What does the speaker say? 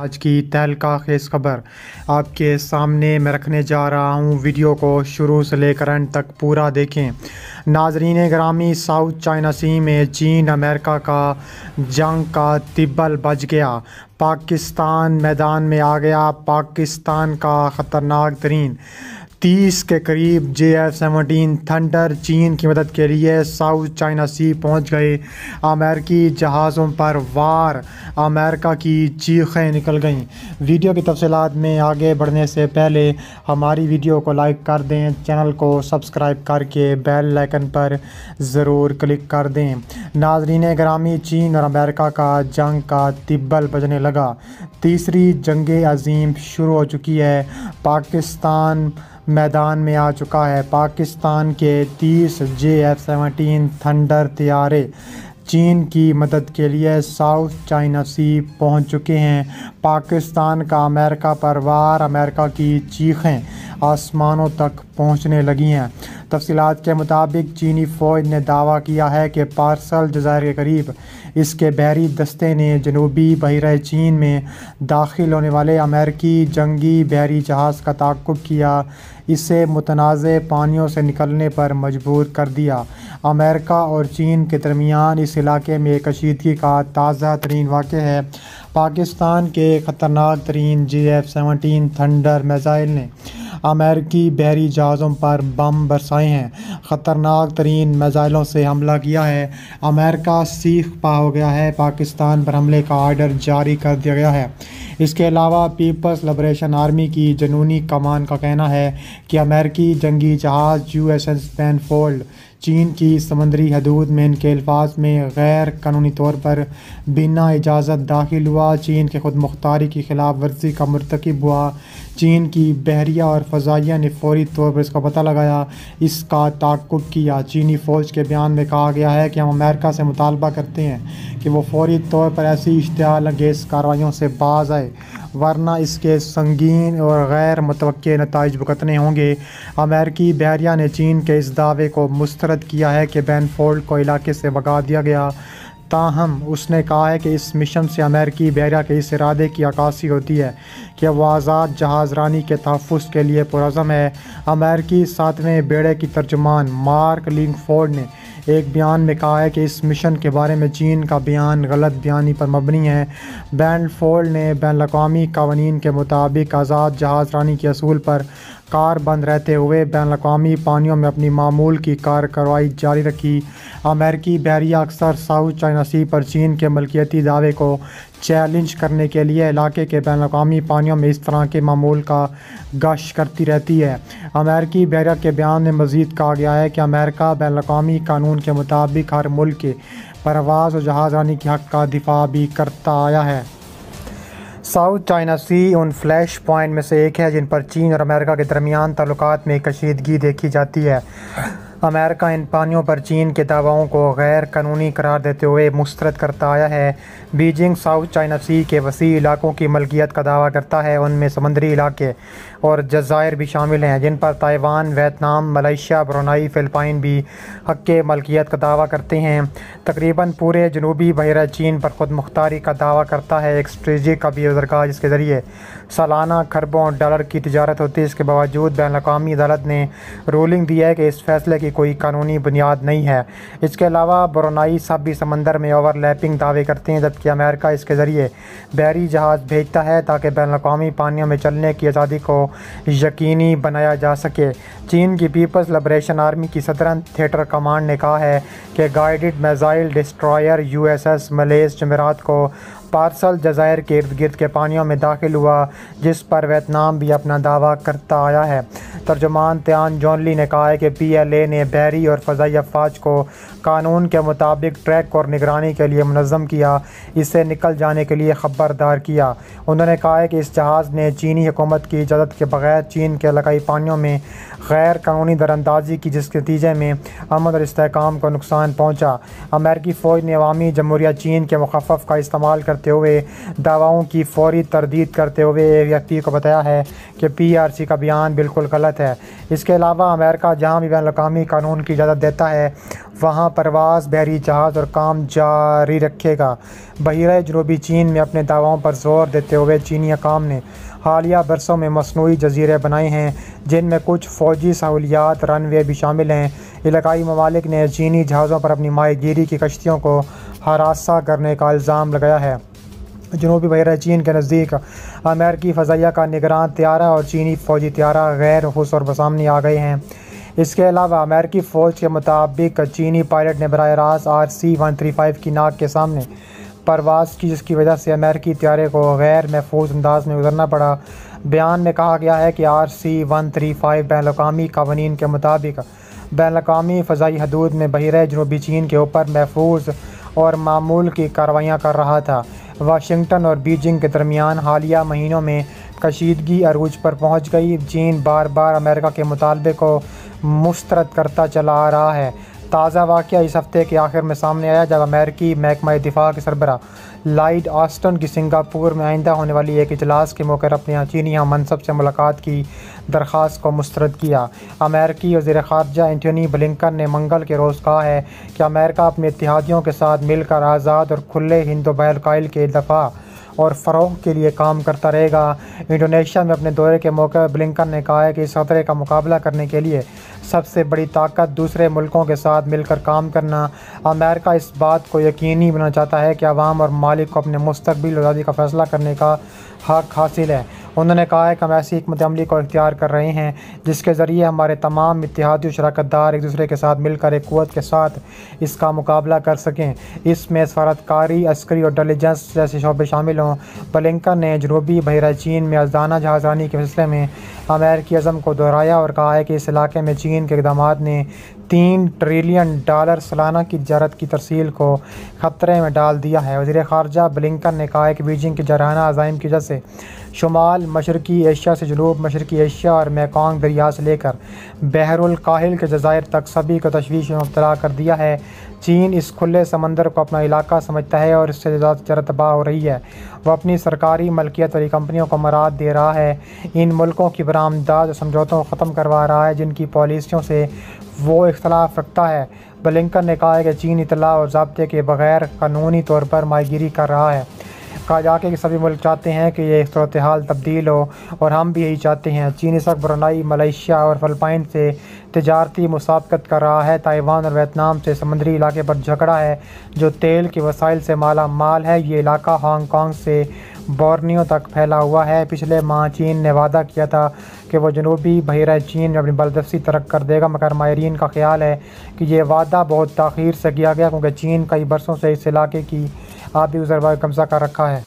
आज की तहलका खेज़ खबर आपके सामने मैं रखने जा रहा हूं। वीडियो को शुरू से लेकर अंत तक पूरा देखें। नाजरीन ग्रामी, साउथ चाइना सी में चीन अमेरिका का जंग का तिब्बल बज गया। पाकिस्तान मैदान में आ गया। पाकिस्तान का ख़तरनाक तरीन 30 के करीब JF-17 थंडर चीन की मदद के लिए साउथ चाइना सी पहुंच गए। अमेरिकी जहाज़ों पर वार, अमेरिका की चीखें निकल गईं। वीडियो की तफसीलात में आगे बढ़ने से पहले हमारी वीडियो को लाइक कर दें, चैनल को सब्सक्राइब करके बेल आइकन पर ज़रूर क्लिक कर दें। नाज़रीन ग्रामी, चीन और अमेरिका का जंग का तिब्बल बजने लगा। तीसरी जंग अज़ीम शुरू हो चुकी है। पाकिस्तान मैदान में आ चुका है। पाकिस्तान के 30 JF-17 थंडर तैयारे चीन की मदद के लिए साउथ चाइना सी पहुंच चुके हैं। पाकिस्तान का अमेरिका पर वार, अमेरिका की चीखें आसमानों तक पहुंचने लगी हैं। तफसीलात के मुताबिक चीनी फ़ौज ने दावा किया है कि पार्सल जज़ायर के करीब इसके बहरी दस्ते ने जनूबी बहरे चीन में दाखिल होने वाले अमेरिकी जंगी बहरी जहाज़ का ताक़ुब किया। इसे मुतनाज़े पानियों से निकलने पर मजबूर कर दिया। अमेरिका और चीन के दरमियान इस इलाके में कशीदगी का ताज़ा तरीन वाक़या है। पाकिस्तान के ख़तरनाक तरीन JF-17 थंडर मिसाइल ने अमेरिकी बहरी जहाज़ों पर बम बरसाए हैं। ख़तरनाक तरीन मिसाइलों से हमला किया है। अमेरिका सीख पा हो गया है। पाकिस्तान पर हमले का आर्डर जारी कर दिया गया है। इसके अलावा पीपल्स लिबरेशन आर्मी की जनूनी कमान का कहना है कि अमेरिकी जंगी जहाज़ USS पेनफोल्ड चीन की समंदरी हदूद में इनके अल्फाज में गैर कानूनी तौर पर बिना इजाज़त दाखिल हुआ। चीन के खुद मुख्तारी की खिलाफ वर्जी का मुर्तकिब हुआ। चीन की बहरिया और फ़ज़ाइया ने फौरी तौर पर इसका पता लगाया, इसका ताक़ुब किया। चीनी फ़ौज के बयान में कहा गया है कि हम अमेरिका से मुतालबा करते हैं कि वो फौरी तौर पर ऐसी इश्तियाल अंगेज़ कार्रवाइयों से बाज आए, वरना इसके संगीन और गैर मुतवक्के नताइज भुगतने होंगे। अमेरिकी बहरिया ने चीन के इस दावे को मुस्तरद किया है कि बेनफोल्ड को इलाके से भगा दिया गया। ताहम उसने कहा है कि इस मिशन से अमेरिकी बहरिया के इस इरादे की अक्कासी होती है कि वह आज़ाद जहाज़रानी के तहफ़्फ़ुज़ के लिए पुरज़म है। अमेरिकी 7वें बेड़े की तर्जुमान मार्क लिंकफोर्ड ने एक बयान में कहा है कि इस मिशन के बारे में चीन का बयान गलत बयानी पर मबनी है। बेनफोल्ड ने बैनुल-अक़वामी क़वानीन के मुताबिक आज़ाद जहाज़रानी के असूल पर कारबंद रहते हुए बैनुल-अक़वामी पानियों में अपनी मामूल की कार्रवाई जारी रखी। अमेरिकी बहरिया अक्सर साउथ चाइना सी पर चीन के मलकियती दावे को चैलेंज करने के लिए इलाके के बैनुल-अक़वामी पानियों में इस तरह के मामूल का गश्त करती रहती है। अमेरिकी बहरिया के बयान में मज़ीद कहा गया है कि अमेरिका बैनुल-अक़वामी कानून के मुताबिक हर मुल्क के परवाज़ और जहाज़रानी के हक़ का दिफा भी करता आया है। साउथ चाइना सी उन फ्लैश पॉइंट में से एक है जिन पर चीन और अमेरिका के दरमियान ताल्लुकात में कशीदगी देखी जाती है। अमेरिका इन पानियों पर चीन के दावों को गैर कानूनी करार देते हुए मुस्तरद करता आया है। बीजिंग साउथ चाइना सी के वसी इलाकों की मलकियत का दावा करता है। उनमें समुद्री इलाके और जज़ायर भी शामिल हैं, जिन पर Taiwan, Vietnam, Malaysia, Brunei, Philippine भी हक़ मलकियत का दावा करते हैं। तकरीबन पूरे जनूबी बहरा चीन पर खुद मुख्तारी का दावा करता है। एक स्ट्रेटजी का भी दरगाह जिसके ज़रिए सालाना खरबों डॉलर की तिजारत होती है। इसके बावजूद बैनुल-अक़वामी अदालत ने रूलिंग दी है कि इस फैसले की कोई कानूनी बुनियाद नहीं है। इसके अलावा ब्रुनाई सबी समंदर में ओवरलैपिंग दावे करते हैं, जबकि अमेरिका इसके ज़रिए बहरी जहाज़ भेजता है ताकि बैनुल-अक़वामी पानियों में चलने की आज़ादी को यकीनी बनाया जा सके। चीन की पीपल्स लिबरेशन आर्मी की सदरन थिएटर कमांड ने कहा है कि guided missile destroyer USS malaise जमेरात को पार्सल जज़ायर के इर्द गिर्द के पानियों में दाखिल हुआ, जिस पर वियतनाम भी अपना दावा करता आया है। तर्जुमान त्यान जॉनली ने कहा है कि PLA ने बहरी और फ़ज़ाई अफ़वाज को कानून के मुताबिक ट्रैक और निगरानी के लिए मुनज़्ज़म किया, इससे निकल जाने के लिए ख़बरदार किया। उन्होंने कहा है कि इस जहाज़ ने चीनी हुकूमत की इजाज़त के बगैर चीन के इलाकाई पानियों में गैर कानूनी दरअंदाज़ी की, जिसके नतीजे में अमन और इस्तेहकाम को नुकसान पहुँचा। अमेरिकी फ़ौज ने अवामी जमहूरिया चीन के मुख़फ़फ़ का इस्तेमाल करते करते हुए दावाओं की फौरी तरदीद करते हुए एक व्यक्ति को बताया है कि PRC का बयान बिल्कुल गलत है। इसके अलावा अमेरिका जहां भी बैनुल-अक़वामी कानून की इजाज़त देता है वहां परवाज़, बहरी जहाज़ और काम जारी रखेगा। बहिरे जनूबी चीन में अपने दावों पर जोर देते हुए चीनी हुकाम ने हालिया बरसों में मसनूई जजीरे बनाए हैं जिनमें कुछ फ़ौजी सहूलियात रनवे भी शामिल हैं। इलाकाई ममालिक ने चीनी जहाज़ों पर अपनी माहीगीरी की कश्तियों को हरासा करने का इल्ज़ाम लगाया है। जनूबी बहरा चीन के नज़दीक अमेरिकी फ़ज़ाइया का निगरान त्यारा और चीनी फ़ौजी त्यारा गैर नफूस और सामने आ गए हैं। इसके अलावा अमेरिकी फ़ौज के मुताबिक चीनी पायलट ने बराह रास्त RC-135 की नाक के सामने परवाज़ की, जिसकी वजह से अमेरिकी त्यारे को गैर महफूज अंदाज में गुजरना पड़ा। बयान में कहा गया है कि RC-135 बैनुल-अक़वामी क़वानीन के मुताबिक बैनुल-अक़वामी फ़ज़ाई हदूद में बहिरे जनूबी चीन के ऊपर महफूज और मामूल की कार्रवाइयाँ कर रहा था। वाशिंगटन और बीजिंग के दरमियान हालिया महीनों में कशीदगी अरूज पर पहुँच गई। चीन बार बार अमेरिका के मुतालबे को मुस्तरद करता चला आ रहा है। ताज़ा वाक़या इस हफ्ते के आखिर में सामने आया जब अमेरिकी महकमा दिफा के सरबराह लॉयड ऑस्टिन की सिंगापुर में आइंदा होने वाली एक इजलास के मौके पर अपने चीनी हम मनसब से मुलाकात की दरख्वास्त को मुस्तरद किया। अमेरिकी वज़ीर ख़ारजा एंटनी ब्लिंकन ने मंगल के रोज़ कहा है कि अमेरिका अपने इत्तेहादियों के साथ मिलकर आज़ाद और खुले हिंद बहरकाइल के दफ़ा और फ़रोग़ के लिए काम करता रहेगा। इंडोनेशिया में अपने दौरे के मौके पर ब्लिंकन ने कहा है कि इस खतरे का मुकाबला करने के लिए सबसे बड़ी ताकत दूसरे मुल्कों के साथ मिलकर काम करना। अमेरिका इस बात को यकीनी बनाना चाहता है कि अवाम और मालिक को अपने मुस्तक़बिल आज़ादी का फ़ैसला करने का हक़ हासिल है। उन्होंने कहा है कि हम ऐसी हिकमत अमली को इख्तियार कर रहे हैं जिसके ज़रिए हमारे तमाम इत्तेहादी शराकतदार एक दूसरे के साथ मिलकर एक क़ुव्वत के साथ इसका मुकाबला कर सकें। इसमें सफारतकारी, अस्करी और इंटेलिजेंस जैसे शोबे शामिल हों। ब्लिंकन ने जनूबी बहरा चीन में आज़ादाना जहाज़रानी के सिलसिले में अमेरिकी अज़म को दोहराया और कहा है कि इस इलाके में चीन के इक़दामात ने $3 ट्रिलियन सालाना की तिजारत की तरसील को ख़तरे में डाल दिया है। वज़ीर ख़ारजा ब्लिंकन ने कहा है कि बीजिंग के जराना अज़ाइम की वजह से शुमाल मशरक़ी एशिया से जनूब मशरक़ी एशिया और मेकोंग दरिया से लेकर बहरुल काहिल के जज़ायर तक सभी को तशवीश में मुब्तला कर दिया है। चीन इस खुले समंदर को अपना इलाका समझता है और इससे ज़्यादा तिजारत तबाह हो रही है। वह अपनी सरकारी मलकियत वाली कंपनियों को मराद दे रहा है। इन मुल्कों की बरामदात समझौतों को ख़त्म करवा रहा है जिनकी पॉलिसियों से वो इख्तलाफ रखता है। ब्लिंकन ने कहा है कि चीन इतला और ज़ाब्ते के बगैर कानूनी तौर पर माहीगीरी कर रहा है। कहा जाके कि सभी मुल्क चाहते हैं कि ये सूरत हाल तब्दील हो और हम भी यही चाहते हैं। चीन इस वक्त ब्रुनई, मलेशिया और फ़िलिपाइन से तिजारती मुसाफकत कर रहा है। ताइवान और वियतनाम से समुद्री इलाके पर झगड़ा है जो तेल के वसाइल से माला माल है। ये इलाका हांगकांग से बोर्नियो तक फैला हुआ है। पिछले माह चीन ने वादा किया था कि वो जनूबी बहरा चीन में अपनी बलदस्ती तरक कर देगा, मगर माहिरीन का ख्याल है कि ये वादा बहुत ताख़ीर से किया गया क्योंकि चीन कई बरसों से इस इलाके की आबी गुज़र पर कब्ज़ा कर रखा है।